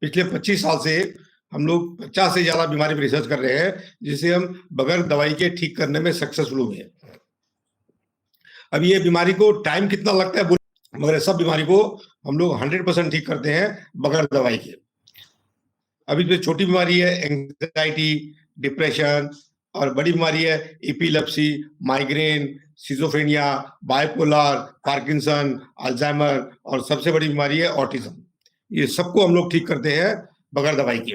पिछले 25 साल से हम लोग 50 से ज्यादा बीमारी पर रिसर्च कर रहे हैं, जिसे हम बगैर दवाई के ठीक करने में सक्सेसफुल हुए हैं। अब ये बीमारी को टाइम कितना लगता है, मगर सब बीमारी को हम लोग 100% ठीक करते हैं बगैर दवाई के। अभी जो छोटी बीमारी है एंजाइटी, डिप्रेशन, और बड़ी बीमारी है epilepsy, migraine, schizophrenia, bipolar, Parkinson, Alzheimer, और सबसे बड़ी बीमारी है ऑटिज्म। ये सबको हम लोग ठीक करते हैं बगैर दवाई के।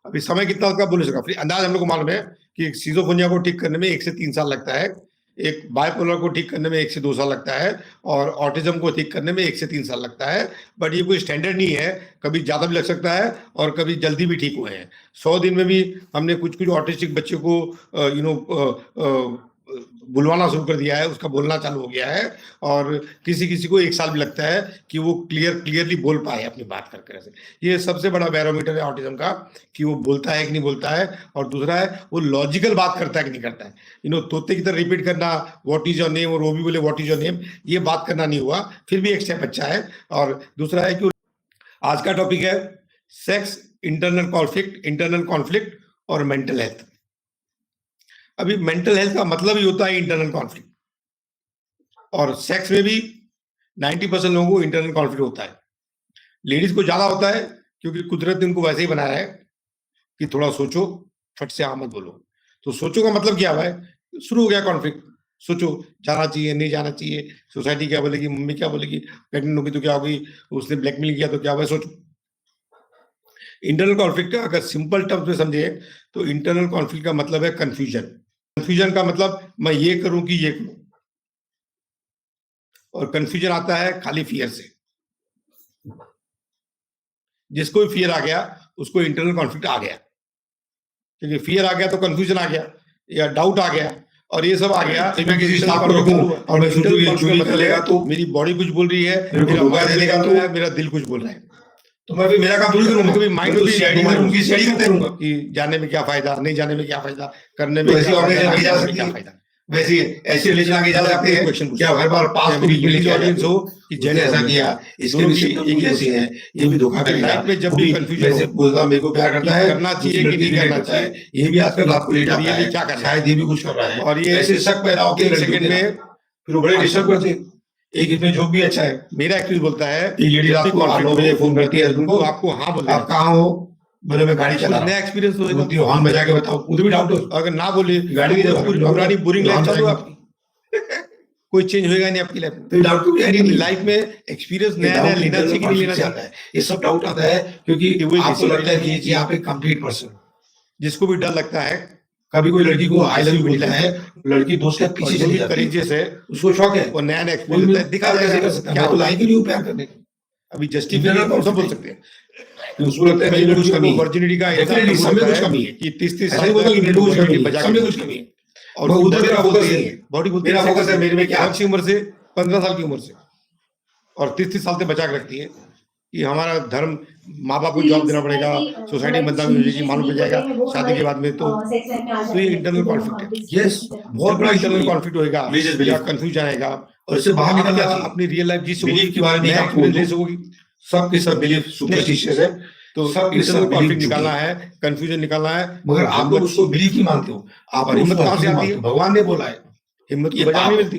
अभी समय कितना उसका बोल नहीं सका, फिर अंदाज हम लोग को मालूम है कि सिजोफ्रेनिया को ठीक करने में 1 से 3 साल लगता है, एक बाइपोलर को ठीक करने में 1 से 2 साल लगता है, और ऑटिज्म को ठीक करने में 1 से 3 साल लगता है। बट ये कोई स्टैंडर्ड नहीं है, कभी ज्यादा भी लग सकता है और कभी जल्दी भी ठीक हुए हैं। 100 दिन में भी हमने कुछ कुछ ऑटिस्टिक बच्चों को बुलवाना शुरू कर दिया है, उसका बोलना चालू हो गया है, और किसी किसी को 1 साल भी लगता है कि वो क्लियरली बोल पाए अपनी बात करके। ऐसे ये सबसे बड़ा बैरोमीटर है ऑटिज्म का, कि वो बोलता है कि नहीं बोलता है, और दूसरा है वो लॉजिकल बात करता है कि नहीं करता है। तोते की तरह रिपीट करना व्हाट इज योर नेम, और वो भी बोले व्हाट इज योर नेम, ये बात करना नहीं हुआ, फिर भी एक स्टेप अच्छा है। और दूसरा है कि आज का टॉपिक है सेक्स, इंटरनल कॉन्फ्लिक्ट और मेंटल हेल्थ। अभी मेंटल हेल्थ का मतलब ही होता है इंटरनल कॉन्फ्लिक्ट, और सेक्स में भी 90% लोगों को इंटरनल कॉन्फ्लिक्ट होता है। लेडीज को ज्यादा होता है क्योंकि कुदरत ने उनको वैसे ही बनाया है कि थोड़ा सोचो, फट से हाँ मत बोलो। तो सोचो का मतलब क्या हुआ है, शुरू हो गया कॉन्फ्लिक्ट। सोचो जाना चाहिए नहीं जाना चाहिए, सोसाइटी क्या बोलेगी, मम्मी क्या बोलेगी, प्रेग्नेंट होगी तो क्या होगी, उसने ब्लैकमेल किया तो क्या हुआ, सोचो। इंटरनल कॉन्फ्लिक्ट का अगर सिंपल टर्म्स में समझे तो इंटरनल कॉन्फ्लिक्ट का मतलब है कंफ्यूजन। कंफ्यूजन का मतलब मैं ये करूं कि ये करूं, और कंफ्यूजन आता है खाली फियर से। जिसको भी फियर आ गया उसको इंटरनल कॉन्फ्लिक्ट आ गया, क्योंकि फियर आ गया तो कंफ्यूजन आ गया, या डाउट आ गया, और ये सब आ गया। मैं किसी स्टाफ को रखूं और मैं सोचूं ये चोरी कर लेगा तो मेरी बॉडी कुछ बोल रही है, मेरा धोखा दे देगा तो मेरा दिल कुछ बोल रहा है, तो मैं भी मेरा काम थोड़ी करूंगा। कभी माइंड तो भी सीआईडी में उनकी सीआईडी करते रहूंगा कि जाने में क्या फायदा, नहीं जाने में क्या फायदा, करने में ऐसी ऑर्गेनाइजेशन आगे जा सकती क्या है, फायदा। वैसे ऐसे रिलेशन आगे जा सकते हैं। क्वेश्चन क्या हर बार पास को भी लेके ऑडियंस हो कि जैसे ऐसा किया, इसके भी सिम्टम कैसे हैं, ये भी धोखा करेगा। लाइफ में जब भी कंफ्यूजन वैसे बोलता मेरे को प्यार करता है, करना चाहिए कि नहीं करना चाहिए, ये भी आजकल रात को लेट आता ये है, भी क्या करना है, शायद ये भी कुछ कर रहा है, और ये ऐसे शक पैदा होकर एक सेकंड में फिर वो बड़े डिस्टर्ब करते हैं। एक इसमें जोक भी अच्छा है, मेरा एक्सपीरियंस बोलता है एक लेडी रात को 8-9 बजे फोन करती है हस्बैंड को, तो आपको हाँ बोलना आप कहाँ हो, बोले मैं गाड़ी चला रहा नया एक्सपीरियंस हूं, बोलती है हॉर्न बजा के बताओ, मुझे भी डाउट हो। अगर ना बोले गाड़ी की जगह पुरानी बोरिंग लाइफ चालू है आपकी, कोई चेंज होएगा नहीं आपकी लाइफ में। तो डाउट क्यों नहीं? लाइफ में एक्सपीरियंस नया नया लेना चाहिए कि नहीं लेना आता है, ये सब डाउट आता है क्योंकि आपको लगता है कि आप एक कंप्लीट पर्सन। जिसको भी डर लगता है, कभी कोई लड़की को आई लव यू बोलता है, लड़की दोस्त के पीछे चली जाती है, करेजियस है, उसको शौक है, वो नया नया एक्सपीरियंस लेता है, दिखा कैसे कर सकता है, मैं तो लाई क्यों नहीं हूं प्यार करने को। अभी जस्टिफिकेशन कौन सा बोल सकते हैं, उसको लगता है मेरी कुछ कमी है, वर्जिनिटी का डेफिनेटली सब में कुछ कमी है, कि 30 ऐसा नहीं बोलता कि मेरे को कुछ कमी है, सब में कुछ कमी है, और उधर मेरा फोकस नहीं है, बॉडी बोलती मेरा फोकस है मेरे में क्या अच्छी उम्र से 15 साल की उम्र से, और 30 साल से बचा के रखती है कि हमारा धर्म, माँ बाप को जॉब देना पड़ेगा, सोसाइटी में बदनामी हो जाएगी, मालूम पड़ जाएगा शादी के बाद में, तो ये इंटरनल कॉन्फ्लिक्ट है। यस, बहुत बड़ा इंटरनल कॉन्फ्लिक्ट होएगा, कंफ्यूजन आएगा, और इससे बाहर निकलना अपनी रियल लाइफ जी बिलीफ के बारे में एक्सपीरियंस ले सकोगी। सब के सब बिलीफ सुपरस्टिशियस है, तो सब इंटरनल कॉन्फ्लिक्ट निकालना है, कंफ्यूजन निकालना है, मगर आप लोग उसको बिलीफ ही मानते हो। आप हिम्मत कहाँ से आती है, भगवान ने बोला है, हिम्मत की वजह नहीं मिलती,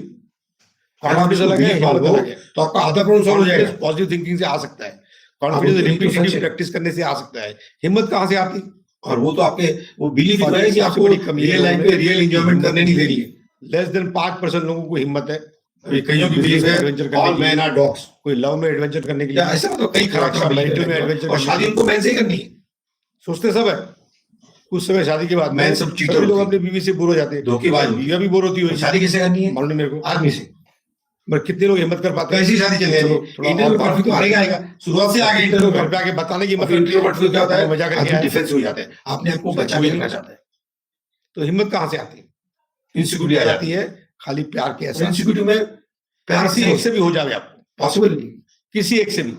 कॉन्फिडेंस अलग है, हिम्मत अलग है, तो आपका आधा प्रॉब्लम सॉल्व हो जाएगा। पॉजिटिव थिंकिंग से आ सकता है, कॉन्फिडेंस रिपीटेटिव प्रैक्टिस करने से आ सकता है। हिम्मत कहाँ से आती, और वो तो आपके वो बिलीफ है कि आपको रियल लाइफ में रियल एंजॉयमेंट करने नहीं दे रही है। लेस देन 5% लोगों को हिम्मत है, कईयों की बिलीफ है ऑल मैन आर डॉग्स, कोई लव में एडवेंचर करने के लिए, ऐसा तो कई खराब मेंटल में एडवेंचर, और शादी उनको मैन से ही करनी है, सोचते सब है। कुछ समय शादी के बाद मैन सब चीटर लोग अपने बीवी से बोर हो जाते हैं, धोखेबाज, बीवी भी बोर होती है, शादी किससे करनी है, मालूम नहीं मेरे को, आदमी से। पर कितने लोग हिम्मत कर पाते हैं, कैसी शादी चले जाएगी, इंटरनल कॉन्फ्लिक्ट तो आएगा, शुरुआत से आगे इंटरनल घर पे आके बताने की मतलब इंट्रोवर्ट क्या होता है, मजा करके आदमी डिफेंस हो जाता है, अपने आप को बचा के रखना चाहता है। तो हिम्मत कहाँ से आती है, इनसिक्योरिटी आ जाती है खाली प्यार के एहसास। इनसिक्योरिटी में प्यार किसी एक से भी हो जाए आपको, पॉसिबल नहीं, किसी एक से भी,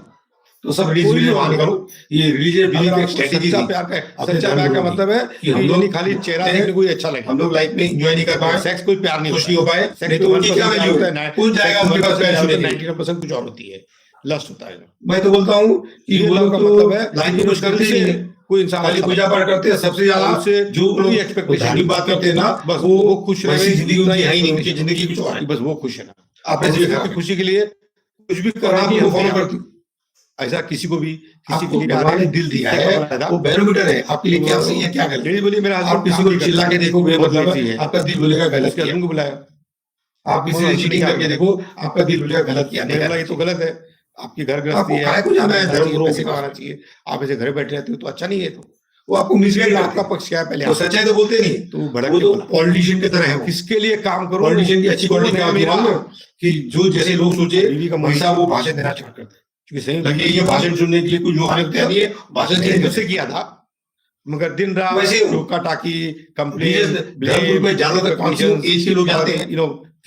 तो सब रिलीजियस मान करो, ये रिलीजियस बिलीफ एक स्ट्रेटजी सच्चा प्यार का मतलब है कि हम लोग खाली चेहरा देखने कोई अच्छा लगे, हम लोग लाइफ में एंजॉय नहीं कर पाए, सेक्स कोई प्यार नहीं, कुछ नहीं हो पाए, सेक्स तो उनकी क्या वैल्यू है, कौन जाएगा उनके पास 99% कुछ और होती है। लस्ट होता है। मैं तो बोलता हूँ कि ये वो लव लोग का तो मतलब है लाइन में कुछ करते ही नहीं है, कोई इंसान खाली पूजा पाठ करते हैं। सबसे ज्यादा उससे जो लोग एक्सपेक्टेशन धार्मिक बात करते हैं ना, बस वो खुश वैसी रहे, जिंदगी उनकी है ही नहीं, उनकी जिंदगी कुछ और है। बस वो खुश है ना, आपने और देखा उसकी खुशी के लिए कुछ भी और करने आप की उनको हम फॉलो तैयार करते हैं। हो। ऐसा किसी को भी किसी आपको के लिए भगवान ने दिल दिया है, वो बैरोमीटर है आपके लिए, क्या सही है क्या गलत। लेडीज बोली मेरा आप हस्बैंड किसी को चिल्ला के देखो मतलब आपका दिल बोलेगा गलत उसके किया। हस्बैंड को बुलाया, आप किसी से चीटिंग करके देखो, आपका दिल बोलेगा गलत किया, नहीं मैंने बोला करना ये तो चाहिए। गलत है, आपकी घर गृहस्थी आपको है, काहे को जाना है आपको धर्म चाहिए, गुरुओं पैसे के पास? कमाना चाहिए, आप ऐसे घर बैठे रहते हो तो अच्छा नहीं है। तो वो आपको मिसगाइड आपका करते हैं। पक्ष क्या है पहले वो आप सच्चाई तो बोलते नहीं, तो भड़क वो के तो बोला। पॉलिटिशियन की तरह है। वो किसके लिए काम करो, पॉलिटिशियन की अच्छी कौन क्वालिटी क्या है होती है मेरा, मालूम है? कि जो जैसे लोग सोचे बीवी का वैसा वो भाषण देना स्टार्ट करते हैं। क्योंकि सही लगे ये भाषण सुनने के लिए कुछ जो आने को तैयार नहीं है, भाषण चेंज से किया था, मगर दिन रात वैसे ही हो। टोका टाकी धर्म गुरु में ज्यादातर कौन एज के लोग जाते हैं,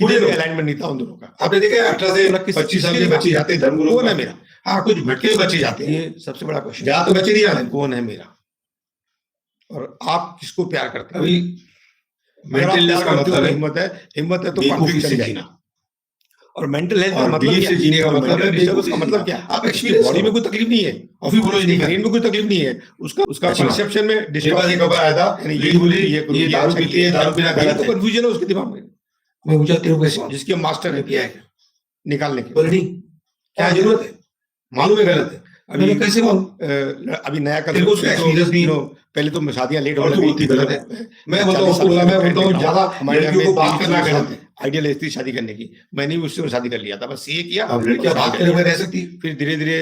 पूरे अलाइनमेंट नहीं था उन दोनों का। आपने देखा है 18 से 25 साल के बच्चे जाते हैं धर्म गुरु कौन है में। मेरा, हाँ, कुछ भटके हुए बच्चे जाते हैं, ये सबसे बड़ा क्वेश्चन। जहाँ तो बच्चे नहीं आते। कौन है मेरा, और आप किसको प्यार करते हैं? अभी मेंटलनेस का मतलब है हिम्मत है तो बेवकूफी कॉन्फ्लिक्ट से चल जीना। जाएगा। और मेंटल हेल्थ का और मतलब बिलीफ क्या से जीने का है? मतलब है Mental बेवकूफी disturbance से का जीना। मतलब क्या है? आप एक्सपीरियंस बॉडी में कोई तकलीफ नहीं है, और फिर बोलो ये नहीं ब्रेन करना। में कोई तकलीफ नहीं है, उसका अच्छा। परसेप्शन में मेरे पास एक खबर आया था, यानी लेडी बोली करो, ये दारू पीती है, दारू पीना ये गलत तो है। कंफ्यूजन है उसके दिमाग में, मैं पूछा तेरे को कैसे मालूम? जिसके मास्टर है किया है निकालने के। बोले नहीं, क्या जरूरत है, मालूम है गलत है। अभी मैंने कैसे मालूम? अभी नया तेरे को उसका experience नहीं है। पहले तो शादियां लेट और तो बोलती गलत है। मैं बोलता हूँ उसको, मैं बोलता हूँ ज्यादा लड़कियों को बात करना गलत है। आइडियल थी शादी करने की, मैंने भी उससे शादी कर लिया था, बस ये किया। अब लड़कियां बात करे हुए रह सकती है। फिर धीरे धीरे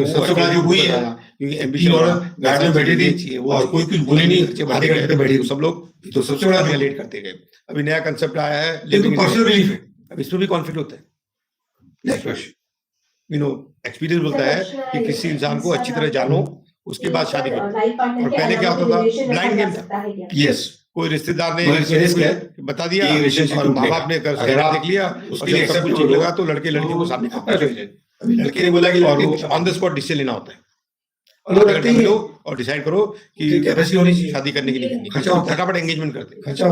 सबसे बड़ा जो हुई है, क्योंकि तीन एम्बिशन औरत गाड़ी में बैठी थी और कोई कुछ बोले नहीं, आधे घंटे तक बैठी, सब लोग तो सबसे बड़ा जो लेट करते गए। अभी नया कंसेप्ट आया है, लेकिन पर्सनल बिलीफ है। अब इसमें भी कॉन्फ्लिक्ट होता है। Next question. एक्सपीरियंस बोलता है कि किसी इंसान को अच्छी तरह जानो, उसके बाद शादी करो। और पहले क्या होता था, ब्लाइंड गेम था। यस, कोई रिश्तेदार ने बता दिया ये relationship और माँ बाप ने अगर आप देख लिया, उसके लिए सब accept कुछ कर लो, लगा तो लड़के लड़की को सामने अभी लड़के ने बोला कि और लड़के ऑन द स्पॉट डिसीजन लेना होता है। और वो रखते ही लो और डिसाइड करो कि कैपेसिटी होनी चाहिए, शादी करने के लिए खर्चा होता है। फटाफट एंगेजमेंट करते हैं, खर्चा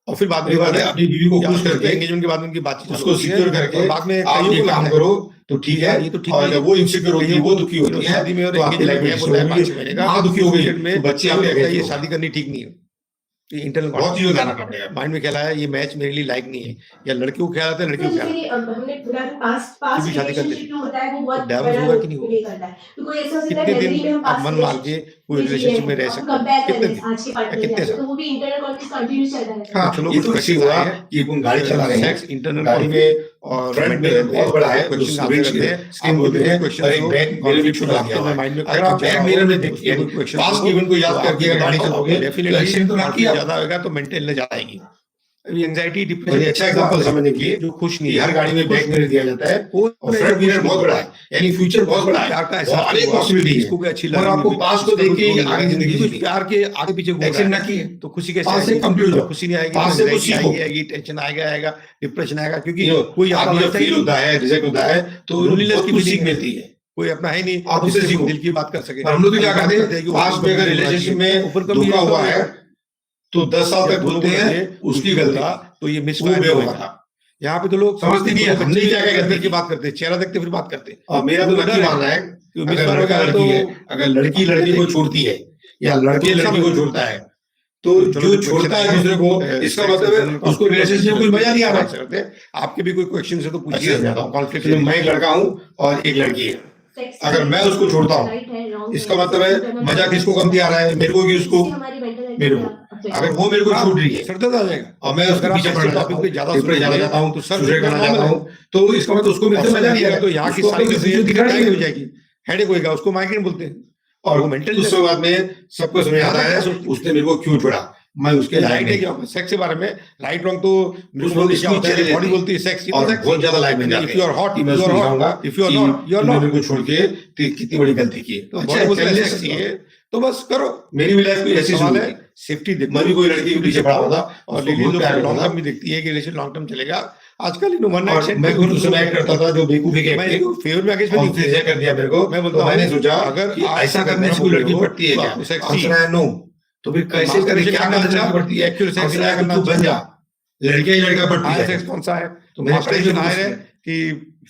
और फिर बाद में अपनी बीवी को खुश करके एंगेजमेंट के बाद उनकी बातचीत उसको सिक्योर करके और बाद में आप ये काम करो तो ठीक है। ये तो ठीक और है, वो इनसिक्योर होती है, वो दुखी होती है, शादी में और तो आपकी लाइफ में दुखी हो गई में तो बच्चे आपके ये अगेंस्ट शादी करनी ठीक नहीं है। इंटरनल बहुत चीजों ध्यान रखना पड़ेगा। माइंड में ख्याल आया ये मैच मेरे लिए लायक नहीं है, या लड़की को ख्याल आता है लड़की को ख्याल हमने शादी करते रिलेशनशिप जो होता है वो बहुत डाइवोर्स बड़ा होगा कि नहीं रोल प्ले करता है। तो कोई ऐसा होता है कितने मेमोरी में दिन हम आप पास्ट मन मार के कोई रिलेशनशिप में रह सकते हैं, कंपेयर कितने करें दिन आज के पार्टनर कितने के साल? साथ, तो वो भी इंटरनल कॉन्फ्लिक्ट कंटिन्यू चल रहा है। हाँ, चलो ये तो कैसे हुआ कि अपन गाड़ी चला रहे हैं, सेक्स इंटरनल गाड़ी में और फ्रंट में बहुत बड़ा है, क्वेश्चन जो आंसर स्विच करते हैं, स्क्रीन बोलते हैं, और एक बैक मिरर भी छुपा दिया हुआ है। माइंड में अगर आप बैक मिरर में देखिए, पास्ट इवेंट को याद करके अगर गाड़ी चलाओगे तो एक्सीडेंट तो ना किया, ज्यादा होगा तो मेंटल इलनेस ज्यादा आएगी। अभी एंजाइटी बड़ी अच्छा एग्जांपल समझने के लिए जो खुश नहीं कि हर गाड़ी में बैक मिरर दिया जाता है और फ्रंट मिरर बहुत बड़ा है, यानी फ्यूचर बहुत बड़ा है, प्यार का और एहसास अनेक पॉसिबिलिटी इसको भी अच्छी है। और आपको पास्ट को देख के आगे जिंदगी कुछ जीनी है। प्यार के आगे पीछे घूम एक्सीडेंट रहा ना है, किए तो खुशी कैसे पास से आएगी? कंप्लीट हो, खुशी नहीं आएगी, पास से कुछ सीखो, आएगी, टेंशन आएगा, डिप्रेशन आएगा, क्योंकि कोई आपको जब फील होता है, रिजेक्ट होता है, तो लोनलीनेस बहुत कुछ सीख मिलती है। कोई अपना है नहीं, आप उससे सीखो। दिल की बात कर सके। हम लोग तो क्या करते हैं, पास्ट में अगर रिलेशनशिप में धोखा हुआ है तो 10 साल तक बोलते हैं उसकी गलती, तो ये मिस वो बेवफा था। यहाँ पे तो लोग समझते नहीं है, हमने क्या क्या करते की बात करते हैं, चेहरा देखते फिर बात करते हैं। और मेरा तो नक्की मानना है, अगर लड़का लड़की है, अगर लड़की लड़की को छोड़ती है या लड़के लड़की को छोड़ता है, तो जो छोड़ता है दूसरे को, इसका मतलब है उसको रिलेशनशिप में कोई मजा नहीं आ रहा। आपके भी कोई क्वेश्चन है तो पूछिए। कॉन्फ्लिक्ट में मैं एक लड़का हूँ और एक लड़की है, अगर मैं उसको छोड़ता हूँ इसका मतलब है मजा किसको कम आ रहा है, मेरे को कि उसको, मेरे को। अगर वो मेरे को छूट रही है सरदर्द आ जाएगा, और मैं उसके पीछे पड़ टॉपिक पे ज्यादा जाता हूँ, तो सुसाइड करना चाहता हूँ, तो इसका मतलब उसको मेरे से मजा नहीं आएगा, तो यहाँ की सारी चीजें दिखाई हो जाएगी, हेडेक होएगा, उसको माइग्रेन बोलते हैं। और वो मेंटल उसके बाद में सबको समझ आता है उसने मेरे को क्यों छोड़ा, मैं उसके लायक नहीं। क्या सेक्स के बारे में राइट रॉन्ग तो बॉडी बोलती है सेक्स, और बहुत ज्यादा लाइफ में जाते हैं। इफ यू आर हॉट, मैं उसको दिखाऊंगा if you are not, you are not, मेरे को छोड़ के कितनी बड़ी गलती की है। तो बॉडी बोलती है सेक्स है तो बस करो। मेरी भी लाइफ में ऐसी सवाल है, है सेफ्टी देखो। मैं भी कोई लड़की के पीछे पड़ा होता और लेडीज लोग लॉन्ग टर्म भी देखती है कि रिलेशन लॉन्ग टर्म चलेगा। आजकल इन वन नाइट मैं खुद उससे एक्ट करता था जो बेवकूफी के, मैं फेवर में आगे और उसने रिजेक्ट कर दिया मेरे को। मैं बोलता हूं, मैंने सोचा अगर कि ऐसा करने से कोई लड़की पड़ती है क्या, आंसर है नो। तो फिर कैसे करे, क्या करना पड़ती है, तू बन जा, लड़कियां ही लड़का पड़ती है। सेक्स कौन सा है, तो मेरे मास्टरबेशन हायर है कि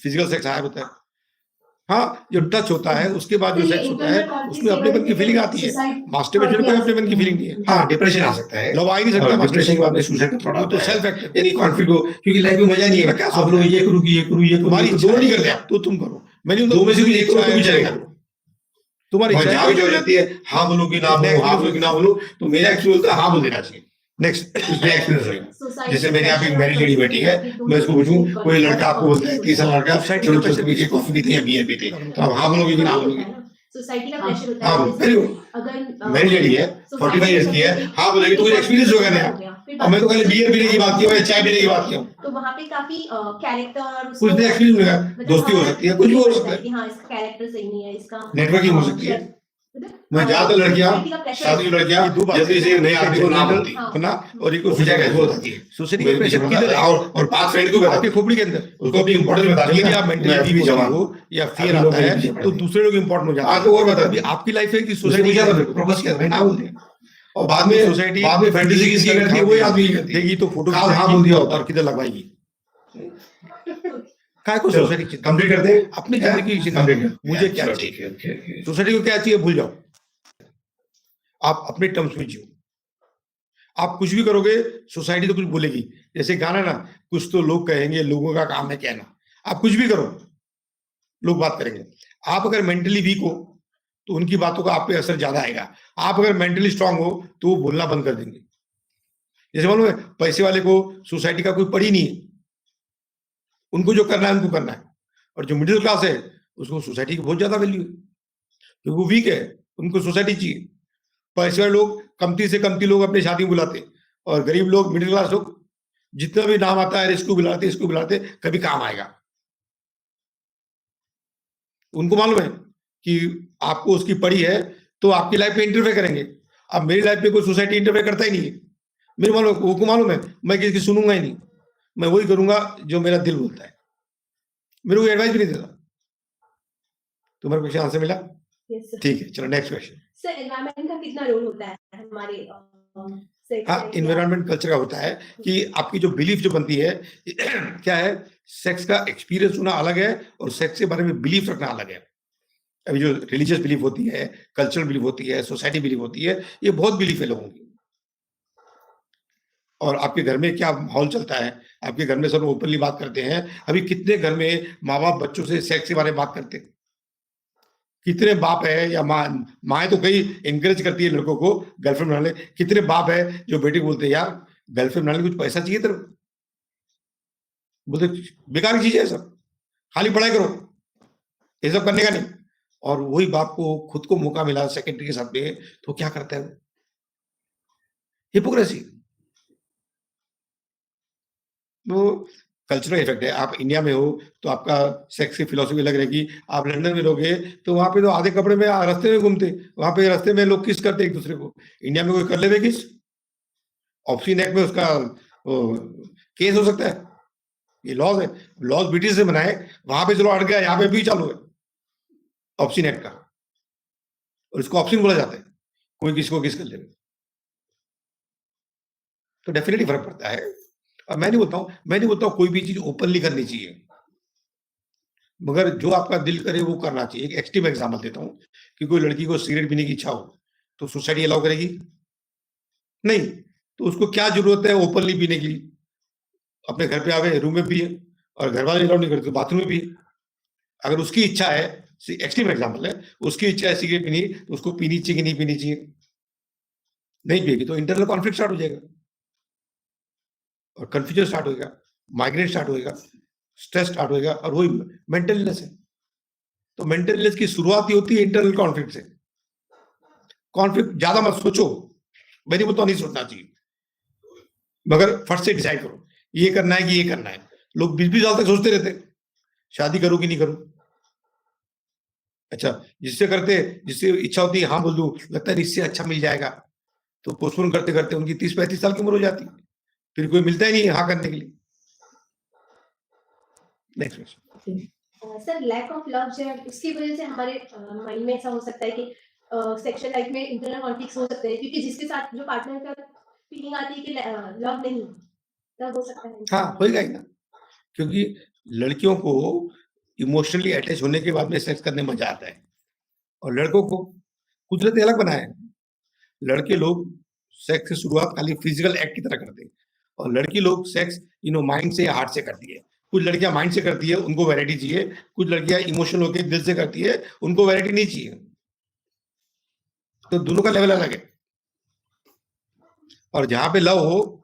फिजिकल सेक्स हायर होता है? हाँ, जो टच होता है उसके बाद जो तो ये सेक्स होता है internal conflict उसमें अपनेपन की फीलिंग आती है। suicide मास्टरबेशन में कोई अपनेपन की फीलिंग नहीं है। हाँ, डिप्रेशन आ सकता है। लव आ ही नहीं सकता और मास्टरबेशन डिप्रेशन के बाद में सुसाइड का थॉट वो तो आता है। सेल्फ एक्ट यानी कॉन्फ्लिक्ट हो, क्योंकि लाइफ में मजा नहीं है। क्या आप लोग ये करो कि ये करो, ये करो, तुम्हारी ये करो, इच्छा दोनों नहीं है, करते आप। तो तुम करो। मैंने दो में से भी एक करो तो भी चलेगा। तुम्हारी वहाँ इच्छा जहाँ भी जो रहती है, हाँ बोलो कि ना बोलो, हाँ बोलो कि ना बोलो, तो मेरा एक्सपीरियंस होता है हाँ बोल देना चाहिए। नेक्स्ट उसमें एक्सपीरियंस रहेगा। society जैसे मेरे यहाँ पे एक pressure मैरिड लेडी बैठी है, मैं उसको पूछूं, कोई लड़का आपको बोलता है, तीसरा लड़का, चलो चल के पीछे कॉफी पीते हैं, बियर पीते हैं, तो आप हाँ बोलोगे कि ना बोलोगे? सोसाइटी का प्रेशर होता हाँ, है वेरी गुड। अगर मैरिड लेडी है, 45 ईयर्स की है, हाँ बोलेगी तो कुछ एक्सपीरियंस होगा नया। और मैं तो खाली बियर पीने की बात की हूँ या चाय पीने की बात की हूँ, तो वहाँ पे काफी कैरेक्टर कुछ नया एक्सपीरियंस मिलेगा। दोस्ती हो सकती है, कुछ भी हो सकता है, हाँ इसका कैरेक्टर सही नहीं है, इसका नेटवर्किंग हो सकती है। मैं ज्यादातर लड़कियां, शादी लड़कियां जल्दी से नए आदमी को ना बोलती हाँ। ना, और एक उससे क्या बोलती है सोसाइटी के प्रेशर किधर है? और पांच फ्रेंड को बताती आपकी है, खोपड़ी के अंदर उसको अपनी इंपॉर्टेंस बताती जब है भी आप मैं मेंटली अभी भी वीक जवान हो हूँ। या फियर अभी लोग आता मेरे है पीछे तो पड़े हैं। दूसरे लोग इंपॉर्टेंट हो जाते आपको और हैं। बता अभी दी आपकी लाइफ है कि सोसाइटी सोसाइटी क्या प्रपोज किया भाई ना बोल दिया, और बाद में फैंटेसी किसकी करती है वही आदमी की करती है। देगी तो फोटो हाँ बोल दिया होता और किधर लगवाएगी? काय को चलो, सोसाइटी चिंता कंप्लीट करते हैं अपनी जिंदगी की चिंता कंप्लीट करो। मुझे क्या चलो, चाहिए? ठीक है, ओके। सोसाइटी को क्या चाहिए भूल जाओ, आप अपने टर्म्स में जियो। आप कुछ भी करोगे सोसाइटी तो कुछ बोलेगी। जैसे गाना ना, कुछ तो लोग कहेंगे, लोगों का काम है कहना। आप कुछ भी करो लोग बात करेंगे। आप अगर मेंटली वीक हो तो उनकी बातों का आप पे असर ज्यादा आएगा। आप अगर मेंटली स्ट्रांग हो तो वो बोलना बंद कर देंगे। जैसे मालूम है, पैसे वाले को सोसाइटी का कोई पड़ी नहीं है, उनको जो करना है उनको करना है। और जो मिडिल क्लास है उसको सोसाइटी की बहुत ज्यादा वैल्यू है, क्योंकि वो वीक है, उनको सोसाइटी चाहिए। पैसे वाले लोग कमती से कमती लोग अपनी शादी में बुलाते हैं, और गरीब लोग, मिडिल क्लास लोग जितना भी नाम आता है इसको बुलाते, कभी काम आएगा। उनको मालूम है कि आपको उसकी पड़ी है तो आपकी लाइफ में इंटरफेयर करेंगे। अब मेरी लाइफ में कोई सोसाइटी इंटरफेयर करता ही नहीं है। मेरे मालूम को मालूम है मैं किसी की सुनूंगा ही नहीं, मैं वही करूंगा जो मेरा दिल बोलता है। मेरे को एडवाइस भी नहीं देता। तुम्हारे क्वेश्चन आंसर मिला? Yes, sir. ठीक है, चलो नेक्स्ट क्वेश्चन। सर एनवायरनमेंट का कितना रोल होता है हमारे sex हाँ, life या- इन्वायरमेंट कल्चर का होता है कि आपकी जो बिलीफ जो बनती है क्या है, सेक्स का एक्सपीरियंस होना अलग है और सेक्स के बारे में बिलीफ रखना अलग है। अभी जो रिलीजियस बिलीफ होती है, कल्चरल बिलीफ होती है, सोसाइटी बिलीफ होती है, ये बहुत बिलीफ है लोगों की। और आपके घर में क्या माहौल चलता है, आपके घर में सब ओपनली बात करते हैं। अभी कितने घर में माँ बाप बच्चों से सेक्स के बारे में बात करते हैं? कितने बाप है या माँ तो कई एनकरेज करती है लड़कों को गर्लफ्रेंड बनाने। कितने बाप है जो बेटे को बोलते हैं यार गर्लफ्रेंड बनाने कुछ पैसा चाहिए तेरे को? बोलते बेकार की चीज है सब, खाली पढ़ाई करो, ये सब करने का नहीं। और वही बाप को खुद को मौका मिला सेकेंडरी के साथ में तो क्या करता है वो? हिपोक्रेसी। वो कल्चरल इफेक्ट है। आप इंडिया में हो तो आपका सेक्स की फिलोसफी अलग रहेगी। आप लंदन में रहोगे तो वहां पे तो आधे कपड़े में रास्ते में घूमते, वहां पे रास्ते में लोग किस करते एक दूसरे को। इंडिया में कोई कर लेवे किस, ऑप्शन एक्ट में उसका केस हो सकता है। ये लॉज है, लॉज ब्रिटिश से बनाए, वहां पे चलो अड़ गया, यहाँ पे भी चालू है ऑप्शन एक्ट का, और इसको ऑप्शन बोला जाता है, कोई किसी को किस कर लेवे। तो डेफिनेटली फर्क पड़ता है। और मैं नहीं बोलता हूँ कोई भी चीज ओपनली करनी चाहिए, मगर जो आपका दिल करे वो करना चाहिए। एक एक्सट्रीम एग्जांपल देता हूँ कि कोई लड़की को सिगरेट पीने की इच्छा हो तो सोसाइटी अलाउ करेगी? नहीं। तो उसको क्या जरूरत है ओपनली पीने की? अपने घर पे आवे, रूम में पिए, और घर वाले अलाउ नहीं करते तो बाथरूम में पिए। अगर उसकी इच्छा है, एक्सट्रीम एग्जाम्पल है, उसकी इच्छा है सिगरेट पीनी, तो उसको पीनी चाहिए कि नहीं पीनी चाहिए? नहीं पिएगी तो इंटरनल कॉन्फ्लिक्ट स्टार्ट हो जाएगा, और कंफ्यूजन स्टार्ट होगा, माइग्रेन स्टार्ट होगा, स्ट्रेस स्टार्ट होगा, और वही मेंटल इलनेस है। तो मेंटल इलनेस की शुरुआत ही होती है इंटरनल कॉन्फ्लिक्ट से। कॉन्फ्लिक्ट ज्यादा मत सोचो, मैं नहीं बोलता नहीं सोचना चाहिए, मगर फट से डिसाइड करो ये करना है कि ये करना है। लोग 20-20 साल तक सोचते रहते हैं शादी करूं कि नहीं करूं। अच्छा, जिससे इच्छा होती है हाँ बोल दूं, लगता है इससे अच्छा मिल जाएगा, तो पोस्टपोन करते करते उनकी 30-35 साल की उम्र हो जाती है, फिर कोई मिलता ही नहीं हाँ करने के लिए। Next question. Sir lack of love जो है उसकी वजह से हमारे माइंड में ऐसा हो सकता है कि सेक्सुअल लाइफ में इंटरनल कॉन्फ्लिक्ट्स हो सकते हैं, क्योंकि जिसके साथ जो पार्टनर का फीलिंग आती है कि लव नहीं, तब हो सकता है। हाँ होएगा ही ना, क्योंकि लड़कियों को इमोशनली अटैच होने के बाद में सेक्स करने में मजा आता है। और लड़कों को कुदरत ने अलग बनाया है। लड़के लोग सेक्स की शुरुआत खाली फिजिकल एक्ट की तरह करते हैं और लड़की लोग सेक्स माइंड से या हार्ट से करती है। कुछ लड़कियां माइंड से करती है, उनको वैरायटी चाहिए। कुछ लड़कियां इमोशनल होकर दिल से करती है, उनको वैरायटी नहीं चाहिए। तो दोनों का लेवल अलग है। और जहां पे लव हो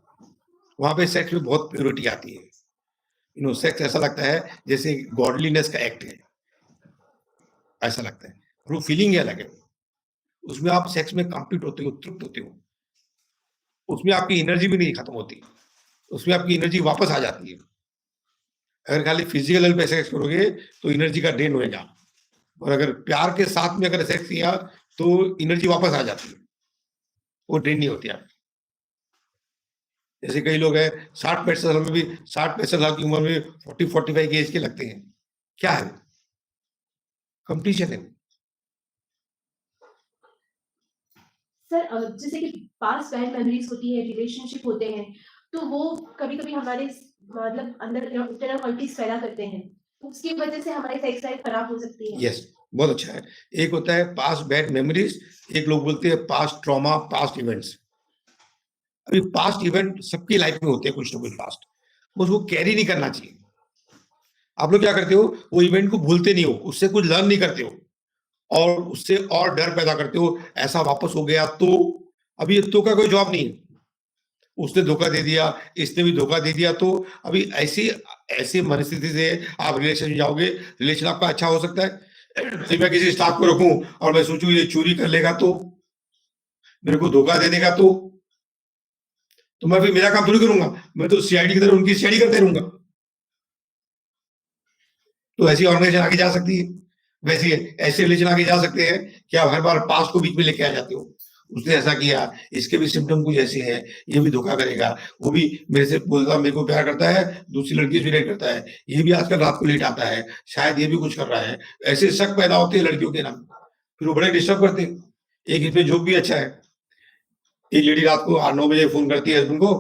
वहां पे सेक्स में बहुत प्योरिटी आती है। सेक्स ऐसा लगता है जैसे गॉडलीनेस का एक्ट है, ऐसा लगता है। और वो फीलिंग ही अलग है। उसमें आप सेक्स में कंप्लीट होते हो, तृप्त होते हो। उसमें आपकी एनर्जी भी नहीं खत्म होती, उसमें आपकी एनर्जी वापस आ जाती है। अगर खाली फिजिकल लेवल पे सेक्स करोगे तो एनर्जी का ड्रेन होएगा, और अगर प्यार के साथ में अगर सेक्स किया तो एनर्जी वापस आ जाती है, वो ड्रेन नहीं होती आपकी। जैसे कई लोग हैं 60-65 साल में भी, 60-65 साल की उम्र में 40-45 की एज के लगते हैं। क्या है? कंपटीशन है। सर जैसे कि पास्ट बैड मेमोरीज होती है, रिलेशनशिप होते हैं, तो वो कभी-कभी हमारे मतलब अंदर इंटरनल कॉन्फ्लिक्ट्स पैदा करते हैं। तो उसकी वजह से हमारी सेक्स लाइफ खराब हो सकती है। यस, बहुत अच्छा है। एक होता है पास्ट बैड मेमोरीज, एक लोग बोलते हैं पास्ट ट्रॉमा, पास्ट इवेंट्स। अभी पास्ट इवेंट सबकी लाइफ में होते हैं, कुछ ना कुछ पास्ट, उसको कैरी नहीं करना चाहिए। आप लोग क्या करते हो, वो इवेंट को भूलते नहीं हो, उससे कुछ लर्न नहीं करते हो और उससे और डर पैदा करते हो, ऐसा वापस हो गया तो। अभी ये तो का कोई जवाब नहीं है। उसने धोखा दे दिया, इसने भी धोखा दे दिया, तो अभी ऐसी ऐसी परिस्थिति से आप रिलेशन में जाओगे, रिलेशन आपका अच्छा हो सकता है। कि मैं किसी स्टाफ को रखूं और मैं सोचूं ये चोरी कर लेगा तो, मेरे को धोखा दे देगा तो मैं फिर मेरा काम थोड़ी करूंगा, मैं तो सीआईडी की तरह उनकी सीआईडी करते रहूंगा। तो ऐसी ऑर्गेनाइजेशन आगे जा सकती है। वैसे ऐसे रिलेशन आगे जा सकते हैं कि आप हर बार पास्ट को बीच में लेके आ जाते हो। उसने ऐसा किया, इसके भी सिम्टम कुछ ऐसे हैं, ये भी धोखा करेगा, वो भी मेरे से बोलता मेरे को प्यार करता है, दूसरी लड़की से रिलेट करता है, ये भी आजकल रात को लेट आता है, शायद ये भी कुछ कर रहा है। ऐसे शक पैदा होते हैं लड़कियों के नाम, फिर वो बड़े डिस्टर्ब करते हैं। एक इसमें जोक भी अच्छा है। एक लेडी रात को 8-9 बजे फोन करती है हस्बैंड को,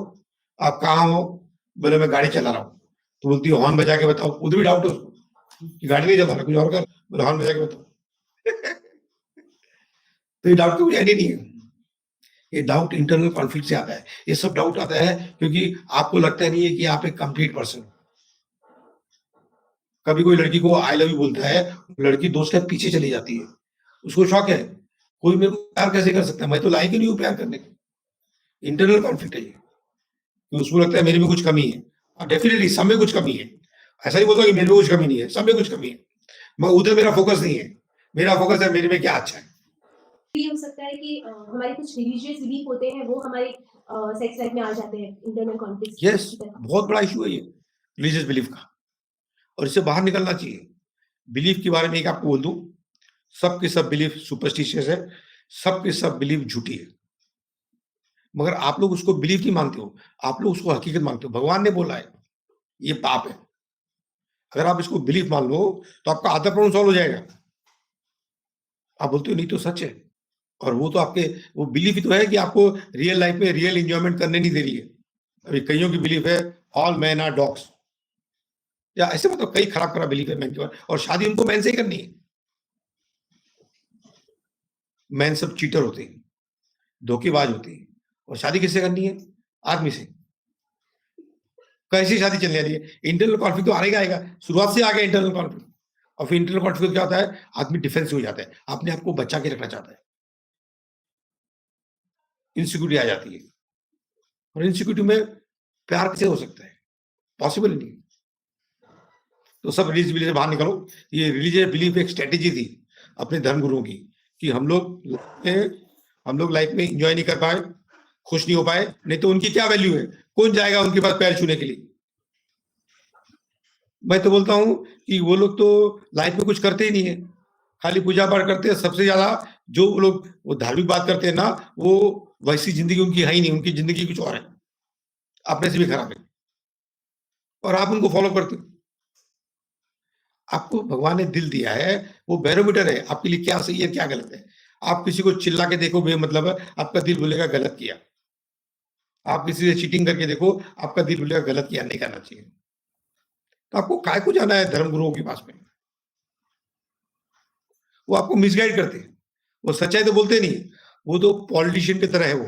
आप कहाँ हो? बोले मैं गाड़ी चला रहा हूँ। तो बोलती है हॉर्न बजा के बताओ। उधर भी डाउट है उसको कि गाड़ी नहीं चला रहा, कुछ और कर। बोले हॉर्न बजा के बताओ। तो ये डाउट की कोई आइडिया नहीं है। ये डाउट इंटरनल कॉन्फ्लिक्ट से आता है। ये सब डाउट आता है क्योंकि आपको लगता नहीं है कि आप एक कंप्लीट पर्सन। कभी कोई लड़की को आई लव यू बोलता है, लड़की 2 स्टेप पीछे चली जाती है। उसको शौक है, कोई मेरे को प्यार कैसे कर सकता है, मैं तो लायक ही नहीं हूँ प्यार करने के। इंटरनल कॉन्फ्लिक्ट है ये, कि उसको लगता है मेरे में कुछ कमी है। और डेफिनेटली सब में कुछ कमी है। ऐसा नहीं बोलता कि मेरे में कुछ कमी नहीं है, सब में कुछ कमी है, मगर उधर मेरा फोकस नहीं है। मेरा फोकस है मेरे में क्या अच्छा है। ये हो सकता है कि हमारे कुछ रिलीजियस बिलीफ होते हैं, वो हमारे सेक्स लाइफ में आ जाते हैं, इंटरनल कॉन्फ्लिक्ट्स यस, की तरह। बहुत बड़ा इशू है ये रिलीजियस बिलीफ का, और इससे बाहर निकलना चाहिए। बिलीफ के बारे में एक आपको बोल दूं, सबके सब बिलीफ सुपरस्टिशियस है, सबके सब बिलीफ झूठी है। मगर आप लोग उसको बिलीफ नहीं मानते हो, आप लोग उसको हकीकत मानते हो। भगवान ने बोला है, ये पाप है। अगर आप इसको बिलीफ मान लो तो आपका आधा प्रॉब्लम सॉल्व हो जाएगा। आप बोलते हो नहीं तो सच है, और वो तो आपके वो बिलीफ ही तो है कि आपको रियल लाइफ में रियल एंजॉयमेंट करने नहीं दे रही है। अभी कईयों की बिलीफ है ऑल मैन आर डॉग्स, या ऐसे मतलब कई खराब खराब बिलीफ है मैन के बारे में, और शादी उनको मैन से ही करनी है। मैन सब चीटर होते हैं, धोखेबाज होते हैं, और शादी किससे करनी है? आदमी से। कैसी शादी चलने वाली है? इंटरनल कॉन्फ्लिक्ट तो आएगा आएगा, शुरुआत से आ गया इंटरनल कॉन्फ्लिक्ट। और फिर इंटरनल कॉन्फ्लिक्ट क्या होता है, आदमी डिफेंसिव हो जाता है, अपने आप को बचा के रखना चाहता है, इनसिक्योरिटी आ जाती है। और इनसिक्योरिटी में प्यार कैसे हो सकता है? पॉसिबल नहीं। तो सब रिलीजियस बिलीफ से बाहर निकलो। ये रिलीजियस बिलीफ एक स्ट्रेटेजी थी अपने धर्म गुरुओं की, कि हम लोग लाइफ में एंजॉय नहीं कर पाए, खुश नहीं हो पाए, नहीं तो उनकी क्या वैल्यू है? कौन जाएगा उनके पास पैर छूने के लिए? मैं तो बोलता हूं कि वो लोग तो लाइफ में कुछ करते ही नहीं है, खाली पूजा पाठ करते हैं। सबसे ज्यादा जो लोग वो धार्मिक बात करते हैं ना, वो वैसी जिंदगी उनकी है ही नहीं, उनकी जिंदगी कुछ और है, अपने से भी खराब है, और आप उनको फॉलो करते हो। आपको भगवान ने दिल दिया है, वो बैरोमीटर है आपके लिए, क्या सही है क्या गलत है। आप किसी को चिल्ला के देखो बेमतलब, आपका दिल बोलेगा गलत किया। आप किसी से चीटिंग करके देखो, आपका दिल बोलेगा गलत किया, नहीं करना चाहिए। तो आपको काय को जाना है धर्म गुरुओं के पास में? वो आपको मिसगाइड करते हैं, वो सच्चाई तो बोलते नहीं, वो तो पॉलिटिशियन की तरह है। वो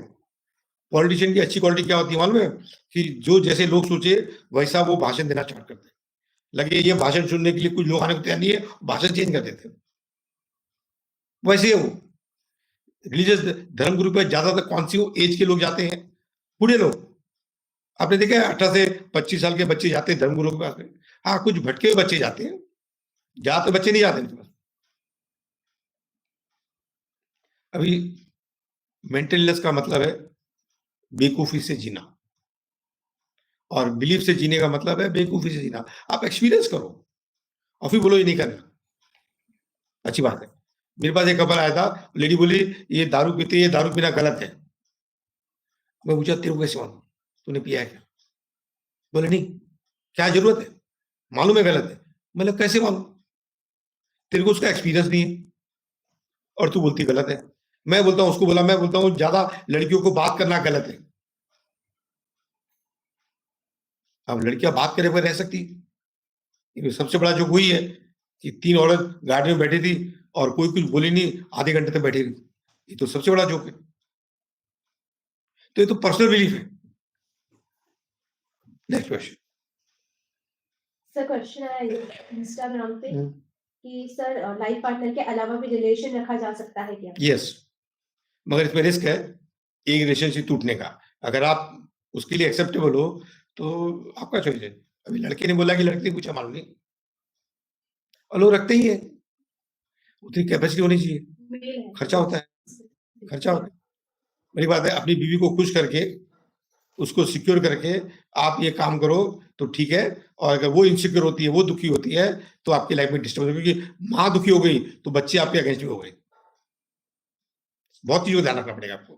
पॉलिटिशियन की अच्छी क्वालिटी क्या होती है मालूम है? कि जो जैसे लोग सोचे वैसा वो भाषण देना स्टार्ट करते हैं। लगे ये भाषण सुनने के लिए कुछ लोग आने को तैयार नहीं है, भाषण चेंज कर देते हैं। वैसे है वो। रिलीजियस धर्मगुरु पे ज्यादातर कौन सी एज के लोग जाते हैं? बूढ़े लोग। आपने देखा है 18 से 25 साल के बच्चे जाते हैं धर्मगुरु के पास में। हाँ, कुछ भटके हुए बच्चे जाते हैं, ज्यादातर बच्चे नहीं जाते इनके पास। अभी मेंटल इलनेस का मतलब है बेवकूफी से जीना, और बिलीफ से जीने का मतलब है बेवकूफी से जीना। आप एक्सपीरियंस करो और फिर बोलो ये नहीं करना। अच्छी बात है। मेरे पास एक कपल आया था, लेडी बोली ये दारू पीते, ये दारू पीना गलत है। मैं पूछा तेरे को कैसे मालूम, तूने पिया है क्या? बोले नहीं, क्या जरूरत है, मालूम है गलत है। मतलब कैसे मालूम? तेरे को उसका एक्सपीरियंस नहीं है और तू बोलती गलत है। मैं बोलता हूँ, उसको बोला, मैं बोलता हूँ ज्यादा लड़कियों को बात करना गलत है। अब लड़कियां बात करे पर रह सकती, सबसे बड़ा जो वही है कि 3 औरत गाड़ी में बैठी थी और कोई कुछ बोली नहीं, आधे घंटे तक बैठी रही। ये तो सबसे बड़ा जोक है। तो ये तो पर्सनल बिलीफ है। Next question. सर क्वेश्चन आया इंस्टाग्राम पे कि सर लाइफ पार्टनर के अलावा भी रिलेशन रखा जा सकता है क्या? यस, मगर इसमें रिस्क है एक रिलेशनशिप टूटने का। अगर आप उसके लिए एक्सेप्टेबल हो तो आपका चॉइस है। अभी लड़के ने बोला कि लड़के ने पूछा, मालूम नहीं, और लोग रखते ही है, उतनी कैपेसिटी होनी चाहिए। खर्चा होता है, खर्चा होता है। बड़ी बात है, अपनी बीवी को खुश करके उसको सिक्योर करके आप ये काम करो तो ठीक है। और अगर वो इनसिक्योर होती है, वो दुखी होती है, तो आपकी लाइफ में डिस्टर्ब होगी। क्योंकि माँ दुखी हो गई तो बच्चे आपके अगेंस्ट भी हो गए। बहुत चीजों का ध्यान रखना पड़ेगा आपको।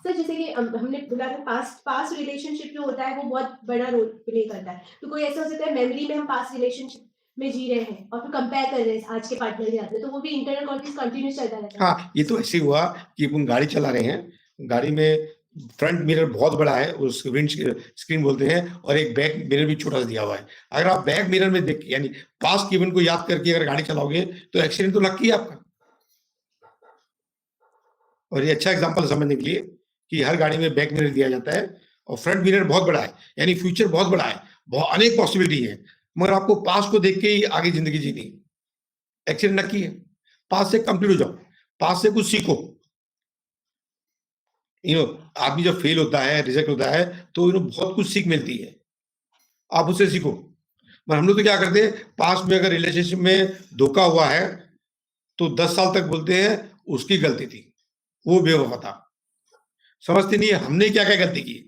सर जैसे कि हमने बोला था पास्ट रिलेशनशिप जो होता है वो बहुत बड़ा रोल प्ले करता है। तो कोई ऐसा हो सकता है मेमोरी में हम पास्ट रिलेशनशिप में जी रहे हैं और फिर कंपेयर कर रहे हैं आज के पार्टनर के साथ में, तो वो भी इंटरनल कॉन्फ्लिक्ट कंटिन्यूस चलता रहता है। हाँ, ये तो ऐसे हुआ कि अपन गाड़ी चला रहे हैं, गाड़ी में फ्रंट मिरर बहुत बड़ा है, उस विंड स्क्रीन बोलते हैं, और एक बैक मिरर भी छोटा सा दिया हुआ है। अगर आप बैक मिरर में देख यानी पास्ट इवेंट को याद करके अगर गाड़ी चलाओगे तो एक्सीडेंट तो लग ही है आपका। और ये अच्छा एग्जांपल समझने के लिए कि हर गाड़ी में बैक मिरर दिया जाता है और फ्रंट मिरर बहुत बड़ा है, यानी फ्यूचर बहुत बड़ा है, बहुत अनेक पॉसिबिलिटी है। मगर आपको पास्ट को देख के ही आगे जिंदगी जीनी। एक्सीडेंट नक्की है, पास्ट से कंप्लीट हो जाओ, पास्ट से कुछ सीखो। आदमी जब फेल होता है, रिजेक्ट होता है, तो बहुत कुछ सीख मिलती है, आप उससे सीखो। मगर हम लोग तो क्या करते हैं, पास्ट में अगर रिलेशनशिप में धोखा हुआ है तो 10 साल तक बोलते हैं उसकी गलती थी, वो बेवफा था। समझते नहीं है हमने क्या क्या गलती की।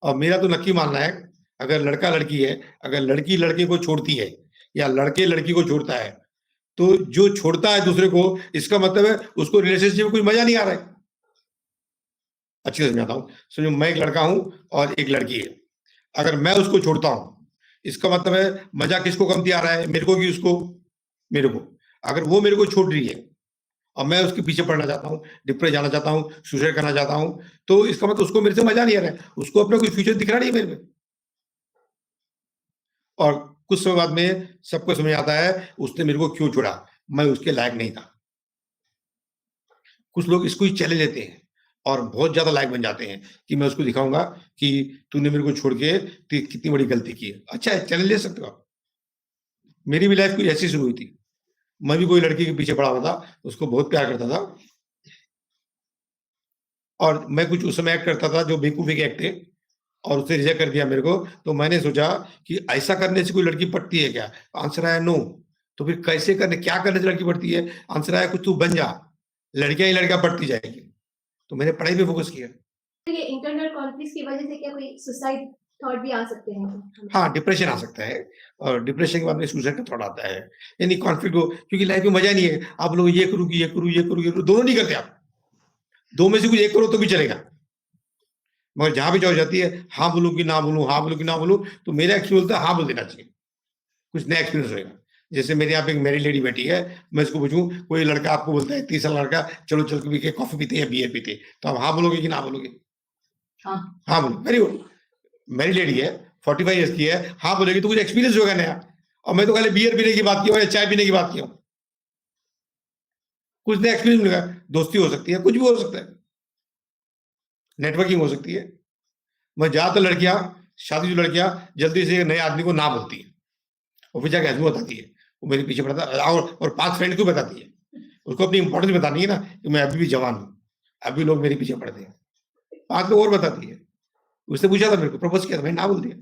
और मेरा तो नक्की मानना है, अगर लड़का लड़की है, अगर लड़की लड़के को छोड़ती है या लड़के लड़की को छोड़ता है, तो जो छोड़ता है दूसरे को, इसका मतलब है उसको रिलेशनशिप में कुछ मजा नहीं आ रहा है। अच्छी से समझाता हूँ। समझो मैं एक लड़का हूं और एक लड़की है, अगर मैं उसको छोड़ता हूं, इसका मतलब है मजा किसको कमती आ रहा है, मेरे को कि उसको? मेरे को। अगर वो मेरे को छोड़ रही है और मैं उसके पीछे पड़ना चाहता हूँ, डिप्रेस जाना चाहता हूँ, सुसाइड करना चाहता हूँ, तो इसका मतलब उसको मेरे से मजा नहीं आ रहा है, उसको अपना कोई फ्यूचर दिख रहा नहीं है मेरे में। और कुछ समय बाद में सबको समझ आता है उसने मेरे को क्यों छोड़ा, मैं उसके लायक नहीं था। कुछ लोग इसको ही चैलेंज लेते हैं और बहुत ज्यादा लायक बन जाते हैं कि मैं उसको दिखाऊंगा कि तूने मेरे को छोड़ के कितनी बड़ी गलती की है। अच्छा है, चैलेंज ले सकते हो आप। मेरी भी लाइफ कुछ ऐसी शुरू हुई थी। मैं भी कोई लड़की के पीछे पड़ा हुआ था, उसको बहुत प्यार करता था, और मैं कुछ उस समय एक्ट करता था जो बेवकूफी के एक्ट थे, और उसने रिजेक्ट कर दिया मेरे को। तो मैंने सोचा कि ऐसा करने से कोई लड़की पटती है क्या? आंसर आया नो। तो फिर कैसे करने, क्या करने से लड़की पटती है? आंसर आया कुछ तू बन जा, लड़कियां ही लड़कियां पटती जाएगी। तो मैंने पढ़ाई पे फोकस किया। ये इंटरनल कॉन्फ्लिक्ट्स की वजह से क्या कोई सुसाइड थॉट भी आ सकते हैं? हाँ, डिप्रेशन आ सकता है, और डिप्रेशन के बाद में सुसाइड का थॉट आता है। यानी कॉन्फ्लिक्ट हो, क्योंकि लाइफ में मजा नहीं है। आप लोग ये करूँ, ये करूँ, ये करूँ, ये करूँ, दोनों नहीं करते आप। दो में से कुछ एक करो तो भी चलेगा। मगर जहां भी चॉइस जाती है, हाँ बोलूं कि ना बोलूं, हाँ बोलूं कि ना बोलूं, तो मेरा एक्सपीरियंस होता है हाँ बोल देना चाहिए, कुछ नया एक्सपीरियंस होगा। जैसे मेरे यहाँ पे एक मैरिड लेडी बैठी है, मैं इसको पूछूं, कोई लड़का आपको बोलता है 30 साल लड़का, चलो चल के कॉफी पीते हैं, बियर पीते, तो आप हाँ बोलोगे कि ना बोलोगे? हाँ बोलो, वेरी गुड। मैरिड लेडी है, 45 ईयर्स की है, हाँ बोलेगी तो कुछ एक्सपीरियंस होगा नया, और मैं तो खाली बियर पीने की बात की हूँ या चाय पीने की बात की हूँ, कुछ ने एक्सपीरियंस मिलेगा। दोस्ती हो सकती है, कुछ भी हो सकता है, नेटवर्किंग हो सकती है। मैं ज्यादातर लड़कियां, शादी जो लड़कियां जल्दी से नए आदमी को ना बोलती है, और फिर जाके हस्बैंड बताती है वो मेरे पीछे पड़ता है, और 5 फ्रेंड को बताती है, उसको अपनी इंपॉर्टेंस बतानी है ना कि मैं अभी भी जवान हूँ, अभी लोग मेरे पीछे पड़ते हैं, 5 लोग और बताती है। उसने पूछा था मेरे को, प्रपोज किया था, मैंने ना बोल दिया।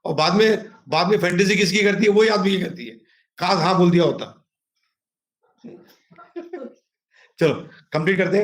और बाद में फैंटेसी किसकी करती है, वही आदमी की करती है, काश हाँ बोल दिया होता। चलो कंप्लीट करते हैं।